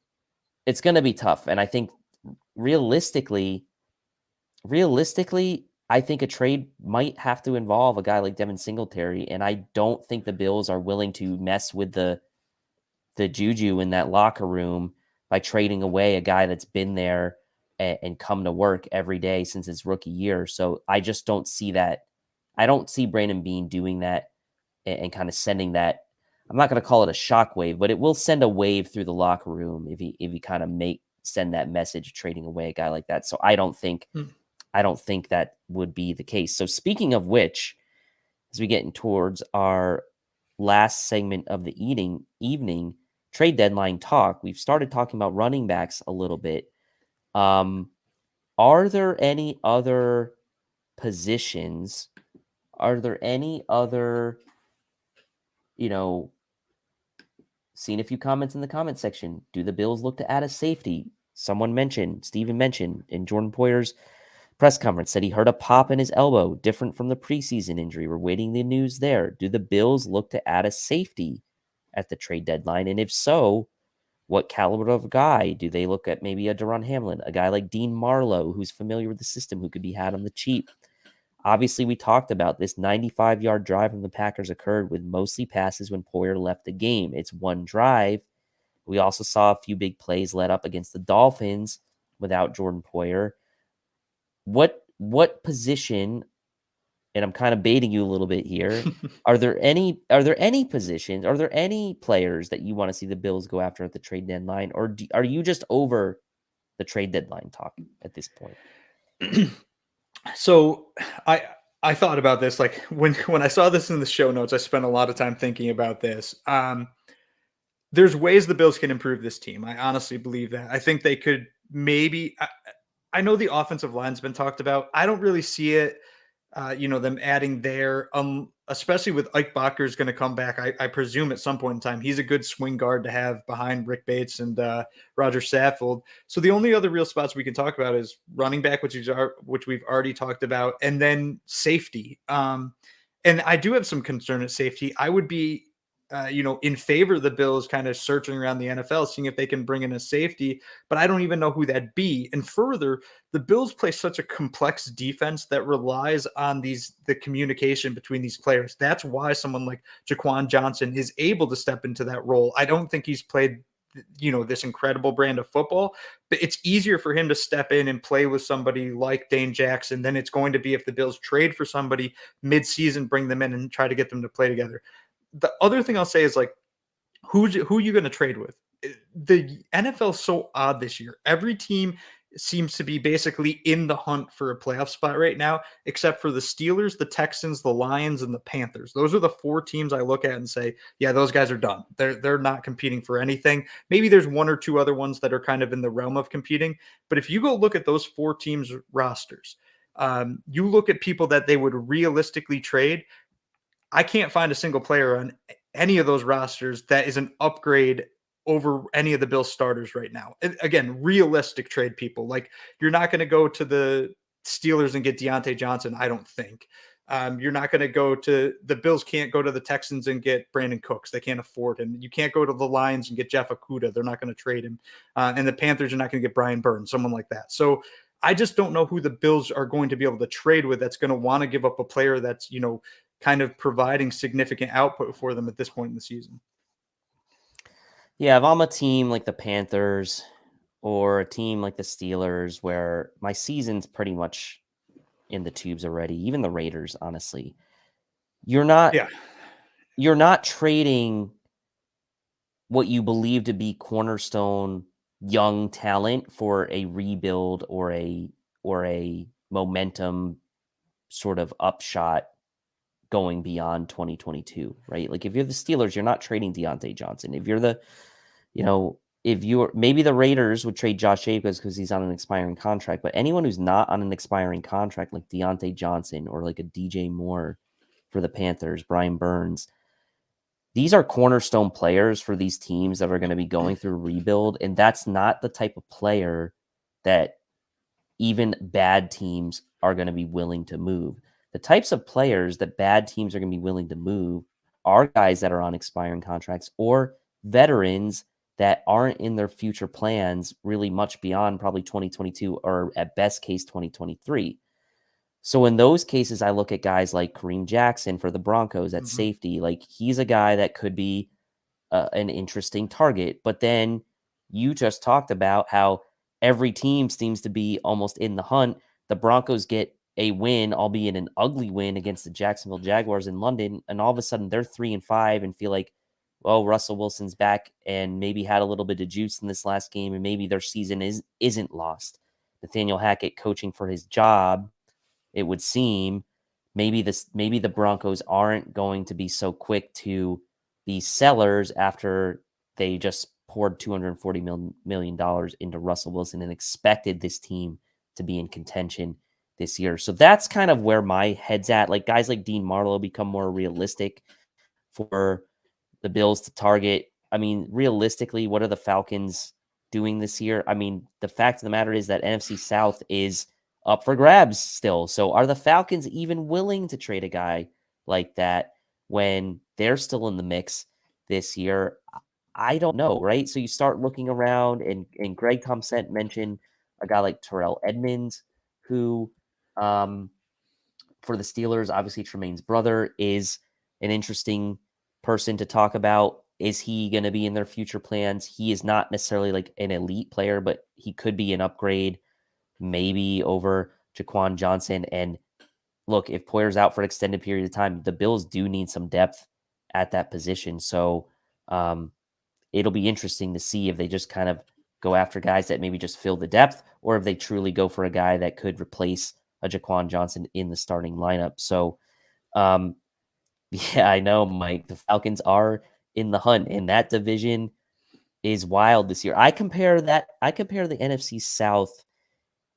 going to be tough. And I think realistically, I think a trade might have to involve a guy like Devin Singletary, and I don't think the Bills are willing to mess with the juju in that locker room by trading away a guy that's been there and come to work every day since his rookie year. So I just don't see that. I don't see Brandon Beane doing that and kind of sending that. I'm not going to call it a shockwave, but it will send a wave through the locker room if he kind of send that message trading away a guy like that. So I don't think that would be the case. So speaking of which, as we get towards our last segment of the evening trade deadline talk, we've started talking about running backs a little bit. Are there any other positions? Are there any other, seen a few comments in the comment section. Do the Bills look to add a safety? Steven mentioned in Jordan Poyer's press conference, said he heard a pop in his elbow, different from the preseason injury. We're waiting the news there. Do the Bills look to add a safety at the trade deadline? And if so, what caliber of guy? Do they look at maybe a Deron Hamlin, a guy like Dean Marlowe, who's familiar with the system, who could be had on the cheap? Obviously, we talked about this 95-yard drive from the Packers occurred with mostly passes when Poyer left the game. It's one drive. We also saw a few big plays led up against the Dolphins without Jordan Poyer. What position, and I'm kind of baiting you a little bit here, are there any positions, are there any players that you want to see the Bills go after at the trade deadline, or are you just over the trade deadline talk at this point? So I thought about this, like when I saw this in the show notes, I spent a lot of time thinking about this. There's ways the Bills can improve this team. I honestly believe that. I think they could maybe. I know the offensive line's been talked about. I don't really see it. Them adding there, especially with Ike Bacher is going to come back. I presume at some point in time, he's a good swing guard to have behind Rick Bates and Roger Saffold. So the only other real spots we can talk about is running back, which we've already talked about, and then safety. And I do have some concern at safety. I would be in favor of the Bills, kind of searching around the NFL, seeing if they can bring in a safety, but I don't even know who that'd be. And further, the Bills play such a complex defense that relies on the communication between these players. That's why someone like Jaquan Johnson is able to step into that role. I don't think he's played this incredible brand of football, but it's easier for him to step in and play with somebody like Dane Jackson than it's going to be if the Bills trade for somebody mid-season, bring them in and try to get them to play together. The other thing I'll say is, like, who are you going to trade with? The NFL is so odd this year. Every team seems to be basically in the hunt for a playoff spot right now, except for the Steelers, the Texans, the Lions, and the Panthers. Those are the 4 teams I look at and say, yeah, those guys are done. They're not competing for anything. Maybe there's 1 or 2 other ones that are kind of in the realm of competing. But if you go look at those 4 teams' rosters, you look at people that they would realistically trade. I can't find a single player on any of those rosters that is an upgrade over any of the Bills starters right now. Again, realistic trade people. Like, you're not going to go to the Steelers and get Deontay Johnson, I don't think. You're not going to go to the Bills, can't go to the Texans and get Brandon Cooks. They can't afford him. You can't go to the Lions and get Jeff Okudah. They're not going to trade him. And the Panthers are not going to get Brian Burns, someone like that. So I just don't know who the Bills are going to be able to trade with that's going to want to give up a player that's, kind of providing significant output for them at this point in the season. Yeah, if I'm a team like the Panthers or a team like the Steelers, where my season's pretty much in the tubes already, even the Raiders, honestly, you're not trading what you believe to be cornerstone young talent for a rebuild or a momentum sort of upshot going beyond 2022, right? Like, if you're the Steelers, you're not trading Deontay Johnson. If you're maybe the Raiders would trade Josh Jacobs because he's on an expiring contract, but anyone who's not on an expiring contract, like Deontay Johnson or like a DJ Moore for the Panthers, Brian Burns, these are cornerstone players for these teams that are going to be going through rebuild. And that's not the type of player that even bad teams are going to be willing to move. The types of players that bad teams are going to be willing to move are guys that are on expiring contracts or veterans that aren't in their future plans really much beyond probably 2022 or at best case 2023. So in those cases, I look at guys like Kareem Jackson for the Broncos at safety. Like, he's a guy that could be an interesting target. But then you just talked about how every team seems to be almost in the hunt. The Broncos get a win, albeit an ugly win, against the Jacksonville Jaguars in London, and all of a sudden they're 3-5 and feel like, well, Russell Wilson's back and maybe had a little bit of juice in this last game, and maybe their season isn't lost. Nathaniel Hackett coaching for his job, it would seem. Maybe the Broncos aren't going to be so quick to be sellers after they just poured $240 million into Russell Wilson and expected this team to be in contention this year. So that's kind of where my head's at. Like, guys like Dean Marlowe become more realistic for the Bills to target. I mean, realistically, what are the Falcons doing this year? I mean, the fact of the matter is that NFC South is up for grabs still. So are the Falcons even willing to trade a guy like that when they're still in the mix this year? I don't know, right? So you start looking around, and Greg Thompson mentioned a guy like Terrell Edmonds, who for the Steelers, obviously Tremaine's brother, is an interesting person to talk about. Is he going to be in their future plans? He is not necessarily like an elite player, but he could be an upgrade maybe over Jaquan Johnson. And look, if Poyer's out for an extended period of time, the Bills do need some depth at that position. So it'll be interesting to see if they just kind of go after guys that maybe just fill the depth, or if they truly go for a guy that could replace a Jaquan Johnson in the starting lineup. So yeah, I know, Mike, the Falcons are in the hunt, and that division is wild this year. I compare the NFC South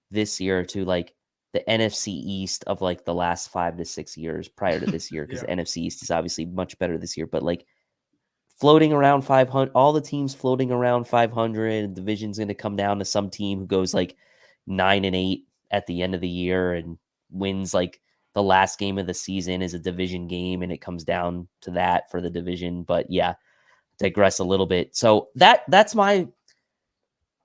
this year to like the NFC East of like the last 5 to 6 years prior to this year, because the NFC East is obviously much better this year, but like floating around 500, all the teams floating around 500, and division's going to come down to some team who goes like 9-8 at the end of the year and wins like the last game of the season is a division game and it comes down to that for the division. But yeah, digress a little bit. So that's my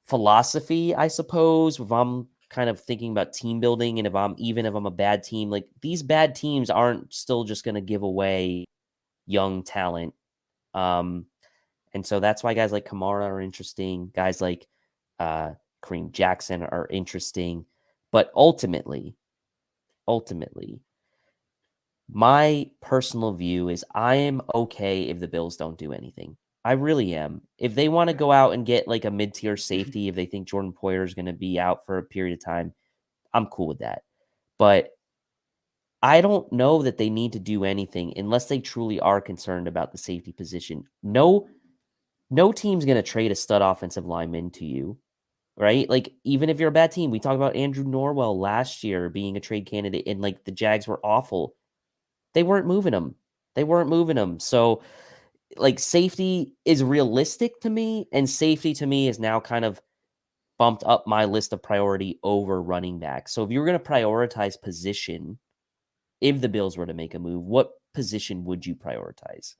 philosophy, I suppose. If I'm kind of thinking about team building, and if I'm a bad team, like these bad teams aren't still just going to give away young talent. And so that's why guys like Kamara are interesting. Guys like Kareem Jackson are interesting. But ultimately, my personal view is I am okay if the Bills don't do anything. I really am. If they want to go out and get like a mid-tier safety, if they think Jordan Poyer is going to be out for a period of time, I'm cool with that. But I don't know that they need to do anything unless they truly are concerned about the safety position. No team's going to trade a stud offensive lineman to you, right? Like, even if you're a bad team, we talked about Andrew Norwell last year being a trade candidate, and like the Jags were awful. They weren't moving him. So, like, safety is realistic to me, and safety to me is now kind of bumped up my list of priority over running back. So, if you're going to prioritize position, if the Bills were to make a move, what position would you prioritize?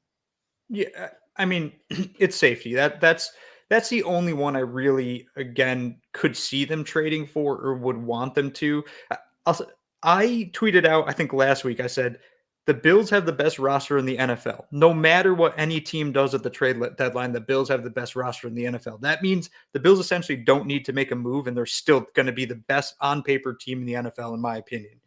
Yeah, I mean, it's safety. That's the only one I really, again, could see them trading for or would want them to. Also, I tweeted out, I think last week, I said the Bills have the best roster in the NFL. No matter what any team does at the deadline, the Bills have the best roster in the NFL. That means the Bills essentially don't need to make a move, and they're still going to be the best on paper team in the NFL, in my opinion.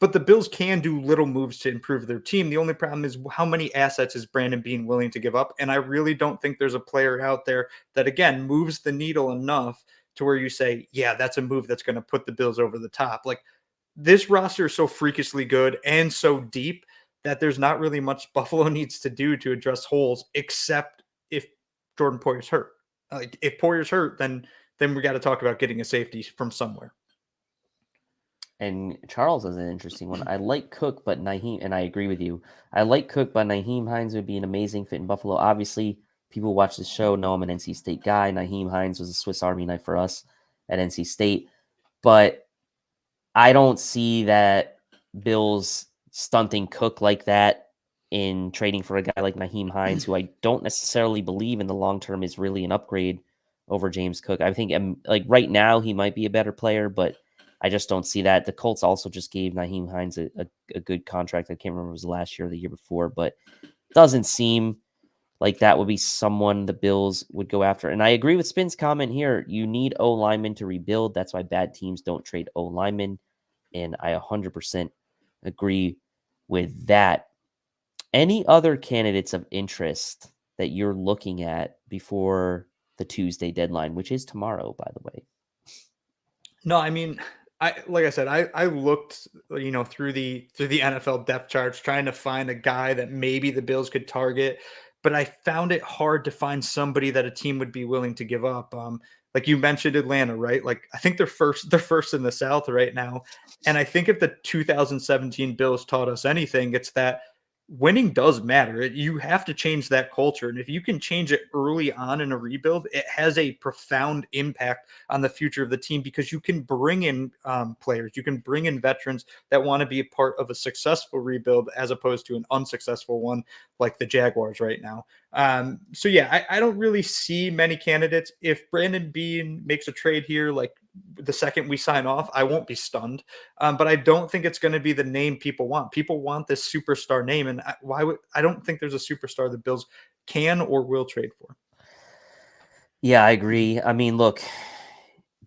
But the Bills can do little moves to improve their team. The only problem is how many assets is Brandon Beane willing to give up? And I really don't think there's a player out there that, again, moves the needle enough to where you say, yeah, that's a move that's going to put the Bills over the top. Like, this roster is so freakishly good and so deep that there's not really much Buffalo needs to do to address holes, except if Jordan Poyer's hurt. Like, if Poyer's hurt, then we got to talk about getting a safety from somewhere. And Charles is an interesting one. I like Cook, but Naheem, and I agree with you. I like Cook, but Naheem Hines would be an amazing fit in Buffalo. Obviously, people who watch this show know I'm an NC State guy. Naheem Hines was a Swiss Army knife for us at NC State. But I don't see that Bills stunting Cook like that in trading for a guy like Naheem Hines, who I don't necessarily believe in the long term is really an upgrade over James Cook. I think like right now he might be a better player, but I just don't see that. The Colts also just gave Naheem Hines a good contract. I can't remember if it was last year or the year before, but doesn't seem like that would be someone the Bills would go after. And I agree with Spin's comment here. You need O linemen to rebuild. That's why bad teams don't trade O linemen. And I 100% agree with that. Any other candidates of interest that you're looking at before the Tuesday deadline, which is tomorrow, by the way? No, I mean, like I said, I looked, through the NFL depth charts trying to find a guy that maybe the Bills could target, but I found it hard to find somebody that a team would be willing to give up. Like you mentioned Atlanta, right? Like I think they're first in the South right now. And I think if the 2017 Bills taught us anything, it's that winning does matter. You have to change that culture. And if you can change it early on in a rebuild, it has a profound impact on the future of the team because you can bring in players, you can bring in veterans that want to be a part of a successful rebuild as opposed to an unsuccessful one like the Jaguars right now. So yeah, I don't really see many candidates. If Brandon Beane makes a trade here, like the second we sign off, I won't be stunned. But I don't think it's going to be the name people want. People want this superstar name, and I don't think there's a superstar the Bills can or will trade for. Yeah, I agree. I mean, look,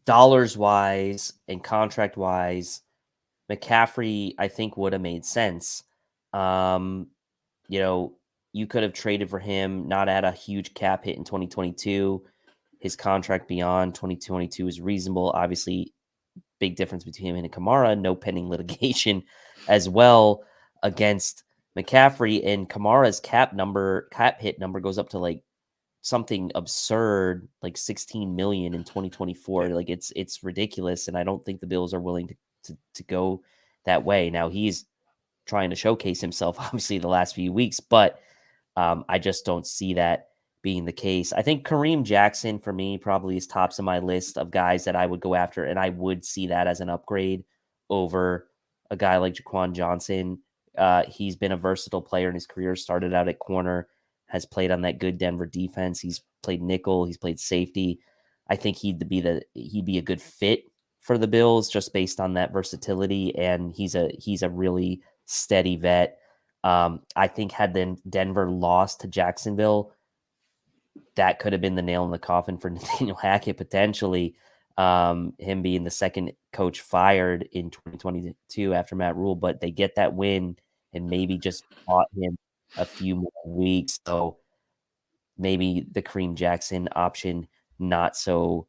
dollars wise and contract wise, McCaffrey, I think, would have made sense. You could have traded for him, not at a huge cap hit in 2022. His contract beyond 2022 is reasonable. Obviously, big difference between him and Kamara, no pending litigation as well against McCaffrey. And Kamara's cap hit number goes up to like something absurd, like 16 million in 2024. Like it's ridiculous. And I don't think the Bills are willing to go that way. Now he's trying to showcase himself, obviously, the last few weeks, but I just don't see that being the case. I think Kareem Jackson, for me, probably is tops of my list of guys that I would go after, and I would see that as an upgrade over a guy like Jaquan Johnson. He's been a versatile player in his career, started out at corner, has played on that good Denver defense. He's played nickel, he's played safety. I think he'd be a good fit for the Bills just based on that versatility, and he's a really steady vet. I think had then Denver lost to Jacksonville, that could have been the nail in the coffin for Nathaniel Hackett potentially. Him being the second coach fired in 2022 after Matt Rule, but they get that win and maybe just bought him a few more weeks. So maybe the Kareem Jackson option, not so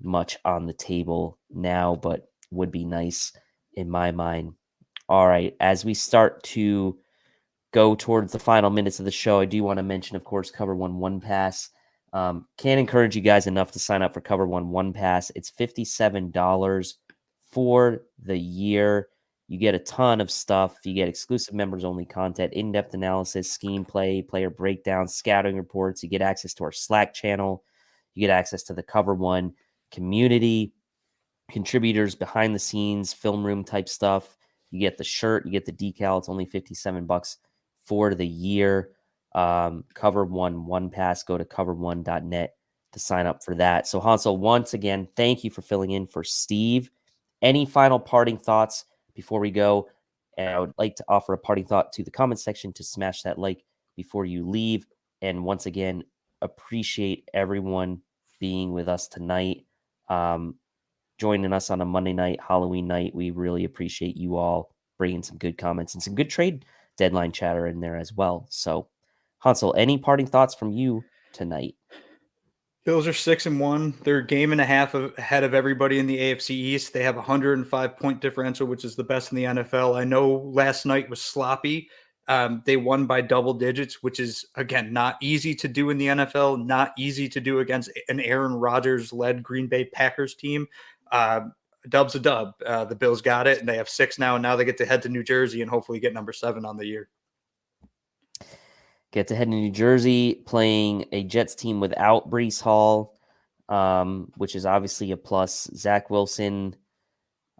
much on the table now, but would be nice in my mind. All right, as we start to go towards the final minutes of the show, I do want to mention, of course, Cover One Pass. Can't encourage you guys enough to sign up for Cover One Pass. It's $57 for the year. You get a ton of stuff. You get exclusive members only content, in-depth analysis, scheme play, player breakdowns, scouting reports. You get access to our Slack channel. You get access to the Cover One community, contributors, behind the scenes, film room type stuff. You get the shirt, you get the decal. It's only $57 for the year. Cover One Pass. Go to cover1.net to sign up for that. So Hansel, once again, thank you for filling in for Steve. Any final parting thoughts before we go? And I would like to offer a parting thought to the comment section to smash that like before you leave. And once again, appreciate everyone being with us tonight. Joining us on a Monday night, Halloween night. We really appreciate you all bringing some good comments and some good trade deadline chatter in there as well. So, Hansel, any parting thoughts from you tonight? Bills are 6-1. They're a game and a half ahead of everybody in the AFC East. They have a 105-point differential, which is the best in the NFL. I know last night was sloppy. They won by double digits, which is, again, not easy to do in the NFL, not easy to do against an Aaron Rodgers-led Green Bay Packers team. Dub's a dub. The Bills got it, and they have 6 now, and now they get to head to New Jersey and hopefully get number 7 on the year. Get to head to New Jersey, playing a Jets team without Breece Hall, which is obviously a plus. Zach Wilson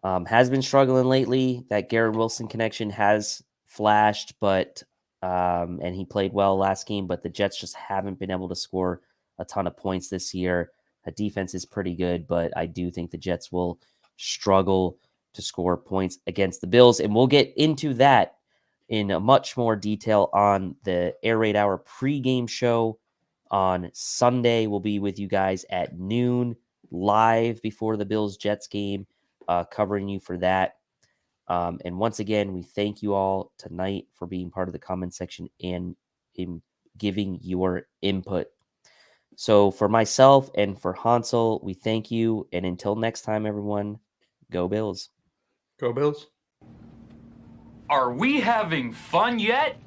has been struggling lately. That Garrett Wilson connection has flashed, but and he played well last game, but the Jets just haven't been able to score a ton of points this year. The defense is pretty good, but I do think the Jets will struggle to score points against the Bills, and we'll get into that in much more detail on the Air Raid Hour pregame show on Sunday. We'll be with you guys at noon live before the Bills-Jets game, covering you for that. And once again, we thank you all tonight for being part of the comment section and in giving your input. So for myself and for Hansel, we thank you. And until next time, everyone, go Bills. Go Bills. Are we having fun yet?